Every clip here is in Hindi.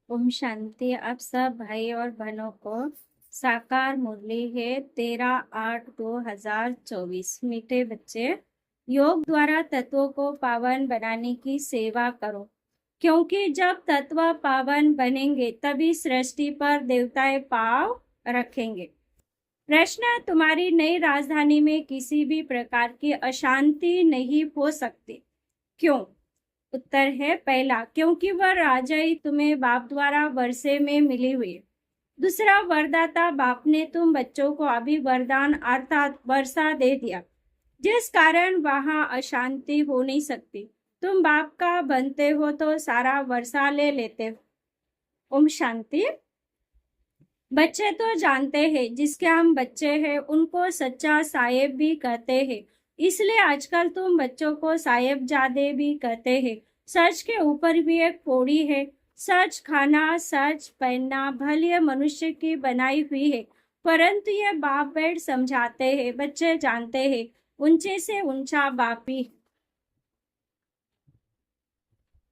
ओम शांति। आप सब भाई और बहनों को साकार मुरली है 13/8/2024। मीठे बच्चे, योग द्वारा तत्वों को पावन बनाने की सेवा करो, क्योंकि जब तत्व पावन बनेंगे तभी सृष्टि पर देवताएं पाव रखेंगे। प्रश्न: तुम्हारी नई राजधानी में किसी भी प्रकार की अशांति नहीं हो सकती। क्यों? उत्तर है पहला, क्योंकि वह राजाई तुम्हें बाप द्वारा वर्षे में मिली हुई। दूसरा, वरदाता बाप ने तुम बच्चों को अभी वरदान अर्थात वर्षा दे दिया, जिस कारण वहां अशांति हो नहीं सकती। तुम बाप का बनते हो तो सारा वर्षा ले लेते हो। ओम शांति। बच्चे तो जानते हैं, जिसके हम बच्चे हैं उनको सच्चा साहेब भी कहते हैं, इसलिए आजकल तुम बच्चों को साहेबजादे भी कहते हैं। सच के ऊपर भी एक पौड़ी है। सच खाना, सच पहनना भले मनुष्य की बनाई हुई है, परंतु ये बाप बैठ समझाते हैं। बच्चे जानते हैं, ऊंचे से ऊंचा बाप ही,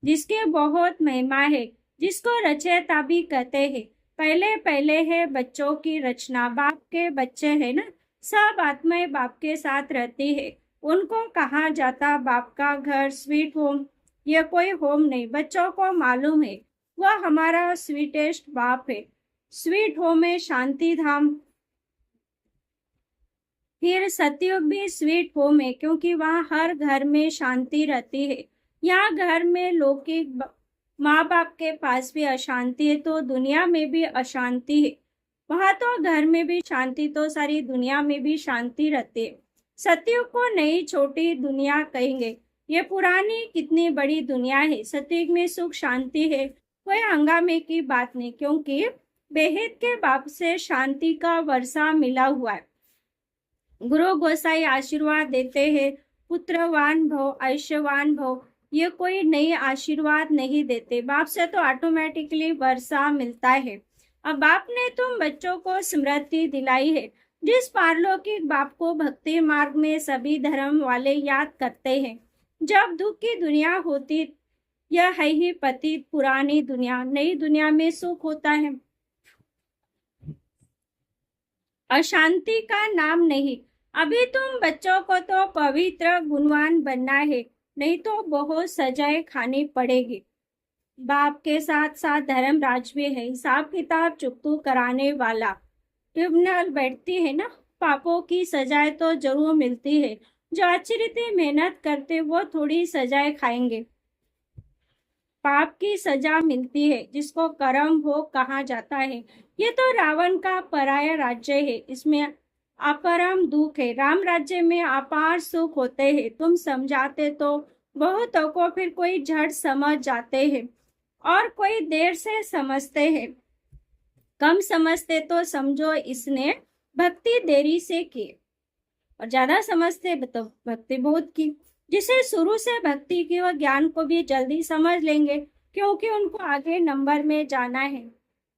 जिसके बहुत महिमा है, जिसको रचयिता भी कहते हैं। पहले पहले है बच्चों की रचना। बाप के बच्चे है ना, सब आत्माएं बाप के साथ रहती है। उनको कहा जाता बाप का घर स्वीट होम। ये कोई होम नहीं, बच्चों को मालूम है वह हमारा स्वीटेस्ट बाप है। स्वीट होम है शांति धाम। फिर सतयुग भी स्वीट होम है, क्योंकि वहाँ हर घर में शांति रहती है। यहाँ घर में लौकिक माँ बाप के पास भी अशांति है तो दुनिया में भी अशांति है। वहां तो घर में भी शांति तो सारी दुनिया में भी शांति रहती है। सतयुग को नई छोटी दुनिया कहेंगे। ये पुरानी कितनी बड़ी दुनिया है। सतयुग में सुख शांति है, कोई हंगामे की बात नहीं, क्योंकि बेहद के बाप से शांति का वर्षा मिला हुआ है। गुरु गोसाई आशीर्वाद देते हैं, पुत्रवान भव, ऐश्वर्यवान भव। ये कोई नई आशीर्वाद नहीं देते, बाप से तो ऑटोमेटिकली वर्षा मिलता है। अब बाप ने तुम बच्चों को स्मृति दिलाई है, जिस पारलौकिक बाप को भक्ति मार्ग में सभी धर्म वाले याद करते हैं। जब दुख की दुनिया होती, यह है ही पतित पुरानी दुनिया। नई दुनिया में सुख होता है, अशांति का नाम नहीं। अभी तुम बच्चों को तो पवित्र गुणवान बनना है, नहीं तो बहुत सजाएं खानी पड़ेगी। बाप के साथ साथ धर्मराज भी है, हिसाब किताब चुकतू कराने वाला। ट्रिब्यूनल बैठती है ना, पापों की सजाएं तो जरूर मिलती है। जो अच्छी रीति मेहनत करते वो थोड़ी सजाएं खाएंगे। पाप की सजा मिलती है, जिसको कर्म भोग कहा जाता है। ये तो रावण का पराया राज्य है, इसमें अपरम दुख है। राम राज्य में अपार सुख होते हैं। तुम समझाते तो बहुतों को, फिर कोई झट समझ जाते हैं और कोई देर से समझते हैं। कम समझते तो समझो इसने भक्ति देरी से की, और ज्यादा समझते तो भक्ति बहुत की। जिसे शुरू से भक्ति की और ज्ञान को भी जल्दी समझ लेंगे, क्योंकि उनको आगे नंबर में जाना है।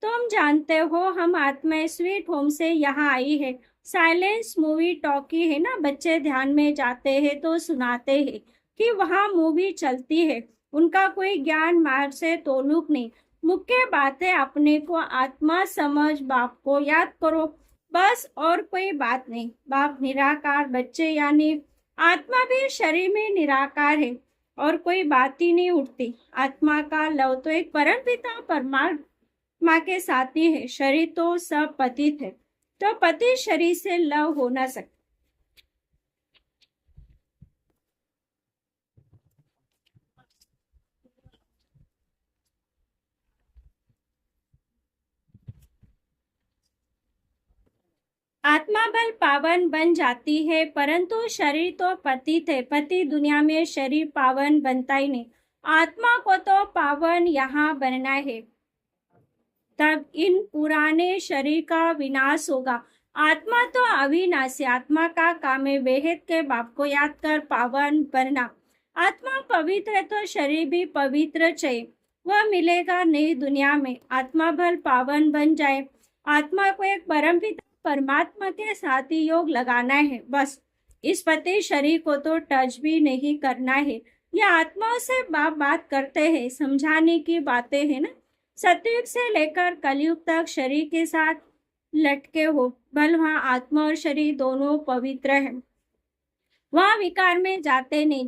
तुम जानते हो हम आत्माएं स्वीट होम से यहाँ आई है। साइलेंस मूवी टॉकी है ना, बच्चे ध्यान में जाते हैं तो सुनाते हैं कि वहाँ मूवी चलती है। उनका कोई ज्ञान मार्ग से तोलुक नहीं। मुख्य बात है अपने को आत्मा समझ, बाप को याद करो, बस और कोई बात नहीं। बाप निराकार, बच्चे यानी आत्मा भी शरीर में निराकार है, और कोई बात ही नहीं उठती। आत्मा का लव तो एक परम पिता परमात्मा के साथ ही है। शरीर तो सब पतित है, तो पति शरीर से लव हो ना सकता। आत्मा बल पावन बन जाती है, परंतु शरीर तो पतित है। पति दुनिया में शरीर पावन बनता ही नहीं। आत्मा को तो पावन यहाँ बनना है, तब इन पुराने शरीर का विनाश होगा। आत्मा तो अविनाशी। आत्मा का काम है बेहद के बाप को याद कर पावन बनना। आत्मा पवित्र है तो शरीर भी पवित्र चाहिए, वह मिलेगा नई दुनिया में। आत्मा भल पावन बन जाए। आत्मा को एक परम पिता परमात्मा के साथ ही योग लगाना है, बस। इस पति शरीर को तो टच भी नहीं करना है। यह आत्माओं से बाप बात करते हैं, समझाने की बातें है ना। सतयुग से लेकर कलयुग तक शरीर के साथ लटके हो, बल वहां आत्मा और शरीर दोनों पवित्र है, वहां विकार में जाते नहीं।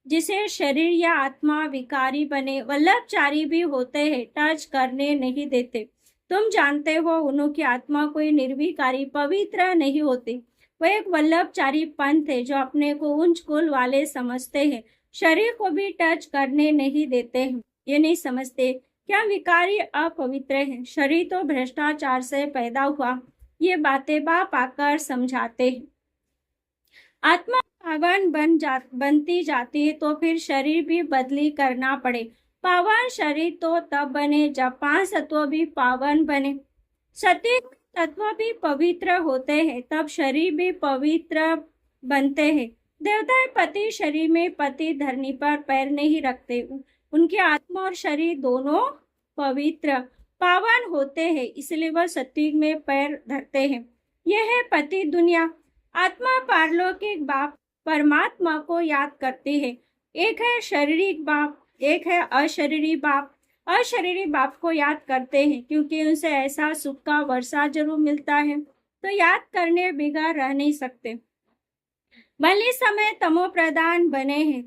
जिसे शरीर या आत्मा विकारी बने, वल्लभचारी भी होते हैं, टच करने नहीं देते। तुम जानते हो उनकी आत्मा कोई निर्विकारी पवित्र नहीं होती। वह एक वल्लभचारी पंथ है जो अपने को उच्च कुल वाले समझते हैं, शरीर को भी टच करने नहीं देते हैं। ये नहीं समझते क्या विकारी अपवित्र है, शरीर तो भ्रष्टाचार से पैदा हुआ। ये बातें बाप आकर समझाते हैं। आत्मा पावन बनती जाती है तो फिर शरीर भी बदली करना पड़े। पावन शरीर तो तब बने जब 5 तत्व भी पावन बने। सत्विक तत्व भी पवित्र होते हैं, तब शरीर भी पवित्र बनते हैं। देवता पति शरीर में पति धरनी पर पैर नहीं रखते, उनके आत्मा और शरीर दोनों पवित्र पावन होते हैं, इसलिए वह सत्विक में पैर धरते हैं। यह है पति दुनिया। आत्मा पारलौकिक बाप परमात्मा को याद करती है। एक है शारीरिक बाप, एक है अशरीरी बाप। अशरीरी बाप को याद करते हैं क्योंकि उनसे ऐसा सुख का वर्षा जरूर मिलता है, तो याद करने बिगड़ रह नहीं सकते। भले समय तमो प्रधान बने हैं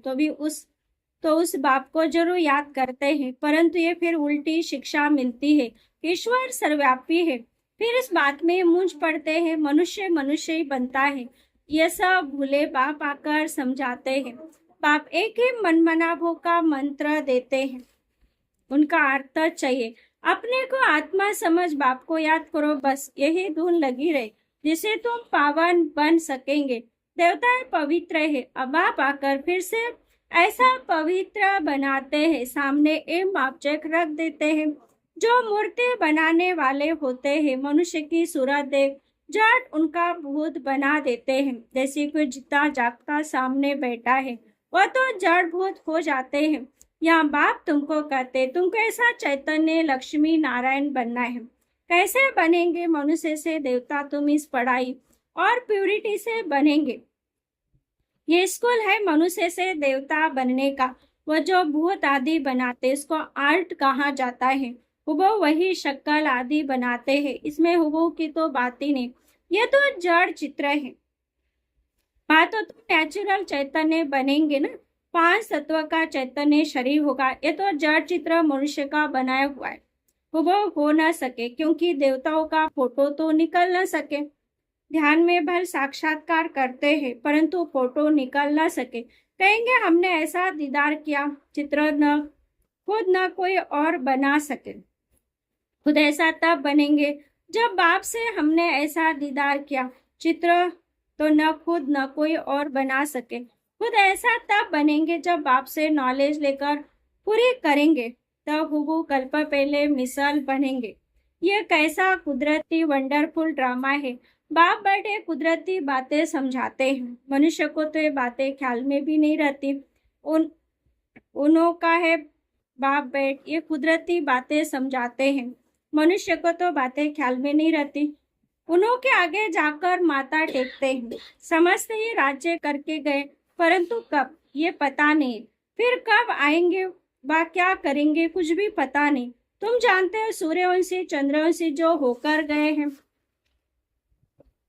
तो उस बाप को जरूर याद करते हैं, परंतु ये फिर उल्टी शिक्षा मिलती है। ईश्वर सर्वव्यापी है, फिर इस बात में मूंझ पड़ते हैं, मनुष्य मनुष्य ही बनता है। ये सब भूले बाप आकर समझाते हैं। बाप एक ही मनमनाभों का मंत्र देते हैं, उनका अर्थ चाहिए। अपने को आत्मा समझ बाप को याद करो, बस यही धुन लगी रहे, जिससे तुम पावन बन सकेंगे। देवता पवित्र है, अब बाप आकर फिर से ऐसा पवित्र बनाते हैं, सामने एक ऑब्जेक्ट रख देते हैं। जो मूर्ति बनाने वाले होते हैं, मनुष्य की सूरत देख जट उनका भूत बना देते हैं। जैसे कोई जिता जागता सामने बैठा है, वह तो जड़ भूत हो जाते हैं। यहाँ बाप तुमको कहते, तुमको ऐसा चैतन्य लक्ष्मी नारायण बनना है। कैसे बनेंगे? मनुष्य से देवता तुम इस पढ़ाई और प्यूरिटी से बनेंगे। ये स्कूल है मनुष्य से देवता बनने का। वह जो भूत आदि बनाते, इसको आर्ट कहा जाता है। हुबहू वही शक्ल आदि बनाते हैं, इसमें हुबहू की तो बात ही नहीं। ये तो जड़ चित्र है। बात तो नेचुरल चैतन्य बनेंगे ना, 5 तत्व का चैतन्य शरीर होगा। ये तो जड़ चित्र मनुष्य का बनाया हुआ है, हुबहू हो न सके, क्योंकि देवताओं का फोटो तो निकल न सके। ध्यान में भर साक्षात्कार करते हैं, परंतु फोटो निकल न सके। कहेंगे हमने ऐसा दीदार किया, चित्र न खुद न कोई और बना सके। खुद ऐसा तब बनेंगे जब बाप से हमने ऐसा दीदार किया। चित्र तो न खुद न कोई और बना सके। खुद ऐसा तब बनेंगे जब बाप से नॉलेज लेकर पूरी करेंगे, तब हुबहू कल्प पहले मिसाल बनेंगे। यह कैसा कुदरती वंडरफुल ड्रामा है। बाप बड़े कुदरती बातें समझाते हैं, मनुष्य को तो ये बातें ख्याल में भी नहीं रहती। उन्हों का है बाप बैठ ये कुदरती बातें समझाते हैं, मनुष्य को तो बातें ख्याल में नहीं रहती। उन्हों के आगे जाकर माथा टेकते हैं। समझते ही राज्य करके गए, परंतु कब ये पता नहीं। फिर कब आएंगे व क्या करेंगे कुछ भी पता नहीं। तुम जानते हो सूर्यवंशी चंद्रवंशी जो होकर गए हैं,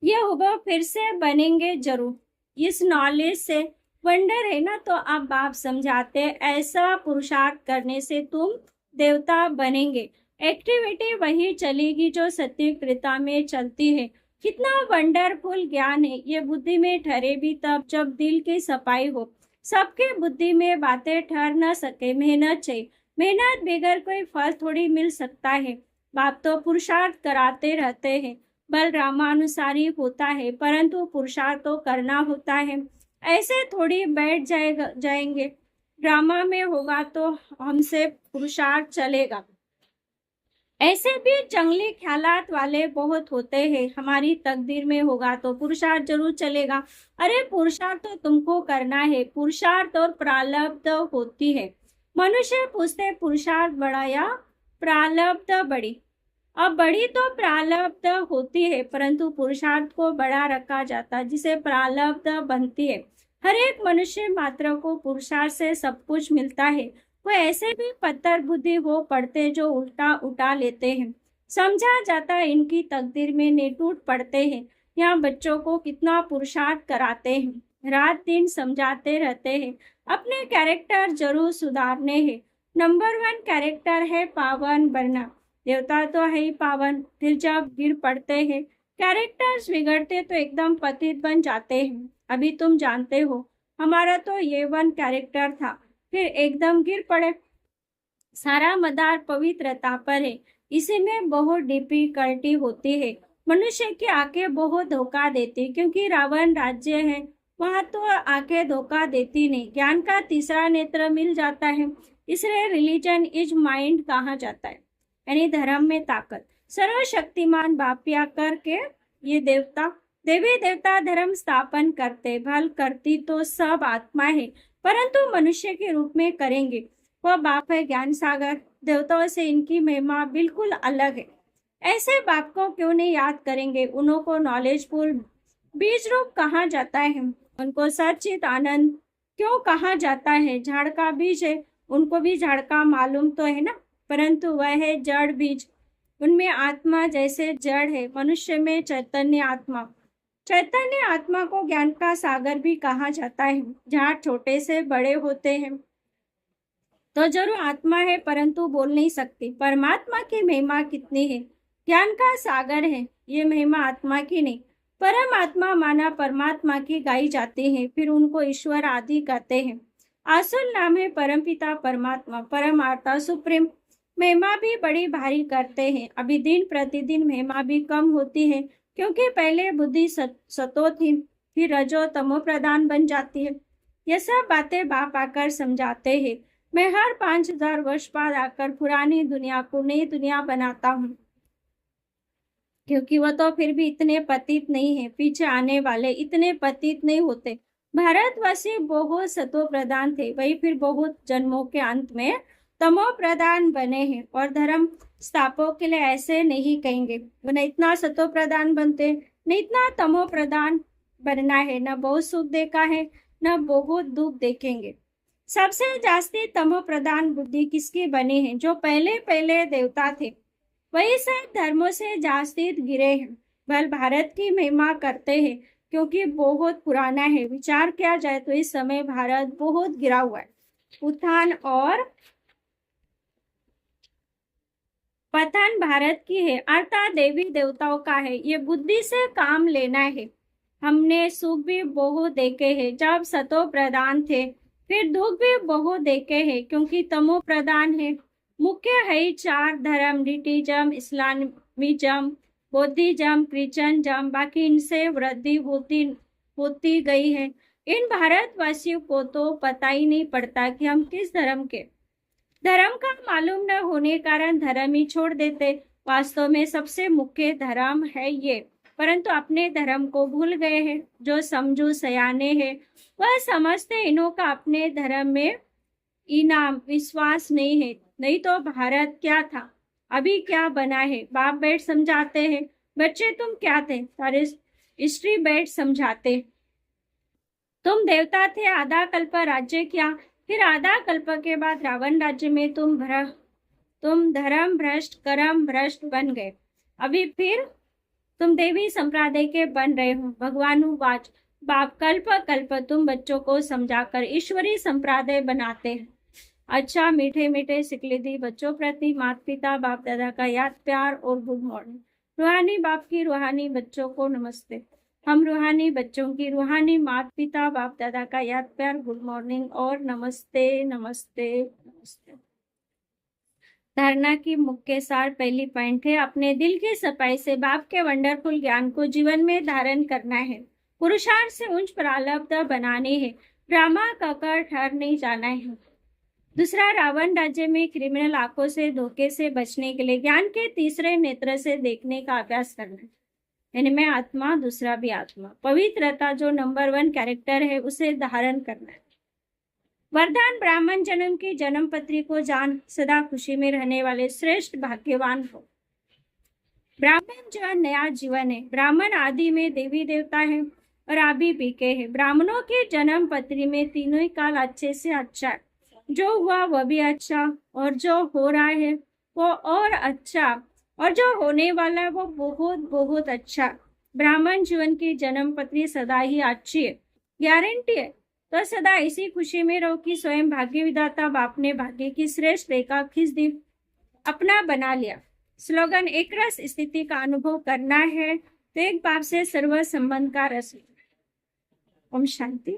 ये हुबहू फिर से बनेंगे जरूर। इस नॉलेज से वंडर है ना, तो आप बाप समझाते ऐसा पुरुषार्थ करने से तुम देवता बनेंगे। एक्टिविटी वही चलेगी जो सत्य में चलती है। कितना वंडरफुल ज्ञान है। ये बुद्धि में ठहरे भी तब जब दिल की सफाई हो। सबके बुद्धि में बातें ठहर न सके, मेहनत चाहिए। मेहनत बगैर कोई फल थोड़ी मिल सकता है। बाप तो पुरुषार्थ कराते रहते हैं, बल रामानुसारी होता है, परंतु पुरुषार्थ तो करना होता है। ऐसे थोड़ी बैठ जाएंगे। ड्रामा में होगा तो हमसे पुरुषार्थ चलेगा। ऐसे भी जंगली ख्यालात वाले बहुत होते हैं। हमारी तकदीर में होगा तो पुरुषार्थ जरूर चलेगा। अरे पुरुषार्थ तो तुमको करना है, पुरुषार्थ और प्रारब्ध होती है। मनुष्य पूछते पुरुषार्थ बड़ा या प्रारब्ध बड़ी। अब बड़ी तो प्रारब्ध होती है, परंतु पुरुषार्थ को बड़ा रखा जाता है, जिसे प्रारब्ध बनती है। हर एक मनुष्य मात्र को पुरुषार्थ से सब कुछ मिलता है। कोई ऐसे भी पत्थर बुद्धि हो पड़ते जो उल्टा उठा लेते हैं। समझा जाता है इनकी तकदीर में ने टूट पड़ते हैं। यहाँ बच्चों को कितना पुरुषार्थ कराते हैं, रात दिन समझाते रहते हैं। अपने कैरेक्टर जरूर सुधारने हैं। नंबर 1 कैरेक्टर है पावन बनना। देवता तो है ही पावन, फिर जब गिर पड़ते हैं, कैरेक्टर्स बिगड़ते तो एकदम पतित बन जाते हैं। अभी तुम जानते हो, हमारा तो ये 1 कैरेक्टर था, फिर एकदम गिर पड़े। सारा मदार पवित्रता पर है, इसी में बहुत डिफिकल्टी होती है। मनुष्य की आंखें बहुत धोखा देती, क्योंकि रावण राज्य है, वहां तो आंखें धोखा देती नहीं। ज्ञान का तीसरा नेत्र मिल जाता है, इसलिए रिलीजन इज माइंड कहा जाता है, यानी धर्म में ताकत। सर्वशक्तिमान बापिया करके ये देवता देवी देवता धर्म स्थापन करते, भल करती तो सब आत्मा है, परंतु मनुष्य के रूप में करेंगे। वह बाप है ज्ञान सागर। देवताओं से इनकी महिमा बिल्कुल अलग है। ऐसे बाप को क्यों नहीं याद करेंगे? उन्हों को नॉलेजफुल बीज रूप कहा जाता है, उनको सचित आनंद क्यों कहा जाता है? झाड़ का बीज है, उनको भी झाड़ का मालूम तो है ना, परंतु वह है जड़ बीज। उनमें आत्मा जैसे जड़ है, मनुष्य में चैतन्य आत्मा। चैतन्य आत्मा को ज्ञान का सागर भी कहा जाता है। झाड़ छोटे से बड़े होते हैं तो जरूर आत्मा है, परंतु बोल नहीं सकती। परमात्मा की महिमा कितनी है, ज्ञान का सागर है, ये महिमा आत्मा की नहीं। परमात्मा माना परमात्मा की गाई जाती है, फिर उनको ईश्वर आदि कहते हैं। आसुल नाम है परमपिता परमात्मा, परमात्मा सुप्रीम। महिमा भी बड़ी भारी करते हैं। अभी दिन प्रतिदिन महिमा भी कम होती है, क्योंकि पहले बुद्धि सतो थी, फिर रजो तमो प्रधान बन जाती है। ये सब बातें बाप आकर समझाते हैं। मैं हर 5000 वर्ष बाद आकर पुरानी दुनिया को नई दुनिया बनाता हूँ, क्योंकि वह तो फिर भी इतने पतित नहीं है, पीछे आने वाले इतने पतित नहीं होते। भारतवासी बहुत सतो प्रधान थे, वही फिर बहुत जन्मों के अंत में तमो प्रधान बने हैं, और धर्म स्थापक के लिए ऐसे नहीं कहेंगे न इतना सतो प्रधान बनते, न इतना तमो प्रधान बनना है। न बहुत सुख देखा है, न बहुत दुख देखेंगे। सबसे जास्ती तमो प्रधान बुद्धि किसकी बनी है? जो पहले पहले देवता थे, वही सब धर्मों से जास्ती गिरे हैं। बल भारत की महिमा करते हैं, क्योंकि बहुत पुराना है। विचार किया जाए तो इस समय भारत बहुत गिरा हुआ है। उत्थान और पतन भारत की है, अर्थात देवी देवताओं का है। ये बुद्धि से काम लेना है। हमने सुख भी बहुत देखे हैं जब सतो प्रधान थे, फिर दुख भी बहुत देखे हैं क्योंकि तमो प्रधान है। मुख्य है 4 धर्म, बुद्धिज्म, इस्लामिज्म, बौद्धिज्म, क्रिश्चियनिज्म। बाकी इनसे वृद्धि होती गई है। इन भारतवासियों को तो पता ही नहीं पड़ता कि हम किस धर्म के। धर्म का मालूम न होने कारण धर्म ही छोड़ देते। वास्तव में सबसे मुख्य धर्म है ये, परंतु अपने धर्म को भूल गए हैं। जो समझू सयाने हैं वह समझते इन्हों का अपने धर्म में इनाम विश्वास नहीं है। नहीं तो भारत क्या था, अभी क्या बना है? बाप बैठ समझाते हैं, बच्चे तुम क्या थे? सारे हिस्ट्री बैठ समझाते। तुम देवता थे, आधा कल्प राज्य किया, फिर आधा कल्प के बाद रावण राज्य में तुम धर्म भ्रष्ट कर्म भ्रष्ट बन गए। अभी फिर तुम देवी संप्रदाय के बन रहे हो। भगवानुवाच बाप कल्प कल्प तुम बच्चों को समझाकर ईश्वरी संप्रदाय बनाते हैं। अच्छा मीठे मीठे सिकलिदी बच्चों प्रति माता पिता बाप दादा का याद प्यार और गुड मॉर्निंग। रूहानी बाप की रूहानी बच्चों को नमस्ते। हम रूहानी बच्चों की रूहानी माता पिता बाप दादा का याद प्यार गुड मॉर्निंग और नमस्ते नमस्ते नमस्ते। धारणा की मुख्य सार पहली पॉइंट है, अपने दिल की सफाई से बाप के वंडरफुल ज्ञान को जीवन में धारण करना है। पुरुषार्थ से उच्च प्रारब्ध बनाने है, ड्रामा कहकर ठहर नहीं जाना है। दूसरा, रावण राज्य में क्रिमिनल आंखों से धोखे से बचने के लिए ज्ञान के तीसरे नेत्र से देखने का अभ्यास करना है। यानी मैं आत्मा, दूसरा भी आत्मा। पवित्रता जो नंबर 1 कैरेक्टर है उसे धारण करना है। वरदान, ब्राह्मण जन्म की जन्म पत्री को जान सदा खुशी में रहने वाले श्रेष्ठ भाग्यवान हो। ब्राह्मण जो नया जीवन है। ब्राह्मण आदि में देवी देवता है और आदि पीके है। ब्राह्मणों की जन्म पत्री में तीनों ही काल अच्छे से अच्छा है। जो हुआ वह भी अच्छा, और जो हो रहा है वो और अच्छा, और जो होने वाला है वो बहुत बहुत अच्छा। ब्राह्मण जीवन की जन्म पत्री सदा ही अच्छी है, गारंटी है। तो सदा इसी खुशी में रहो कि स्वयं भाग्य विधाता बाप ने भाग्य की श्रेष्ठ रेखा खींच दी, अपना बना लिया। स्लोगन: एक रस स्थिति का अनुभव करना है तो एक बाप से सर्व संबंध का रस। ओम शांति।